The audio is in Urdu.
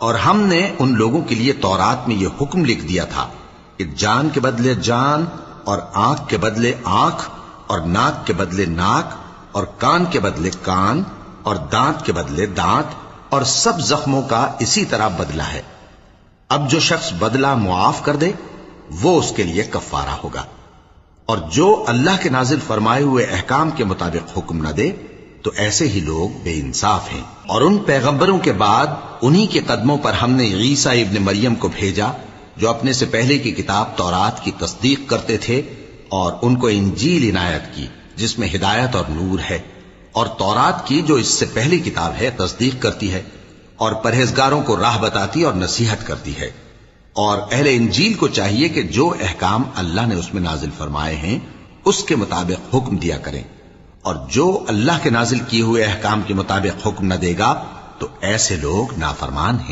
اور ہم نے ان لوگوں کے لیے تورات میں یہ حکم لکھ دیا تھا کہ جان کے بدلے جان، اور آنکھ کے بدلے آنکھ، اور ناک کے بدلے ناک، اور کان کے بدلے کان، اور دانت کے بدلے دانت، اور سب زخموں کا اسی طرح بدلہ ہے۔ اب جو شخص بدلہ معاف کر دے وہ اس کے لیے کفارہ ہوگا، اور جو اللہ کے نازل فرمائے ہوئے احکام کے مطابق حکم نہ دے تو ایسے ہی لوگ بے انصاف ہیں۔ اور ان پیغمبروں کے بعد انہی کے قدموں پر ہم نے عیسیٰ ابن مریم کو بھیجا جو اپنے سے پہلے کی کتاب تورات کی تصدیق کرتے تھے، اور ان کو انجیل عنایت کی جس میں ہدایت اور نور ہے، اور تورات کی جو اس سے پہلی کتاب ہے تصدیق کرتی ہے، اور پرہیزگاروں کو راہ بتاتی اور نصیحت کرتی ہے۔ اور اہل انجیل کو چاہیے کہ جو احکام اللہ نے اس میں نازل فرمائے ہیں اس کے مطابق حکم دیا کریں، اور جو اللہ کے نازل کیے ہوئے احکام کے مطابق حکم نہ دے گا تو ایسے لوگ نافرمان ہیں۔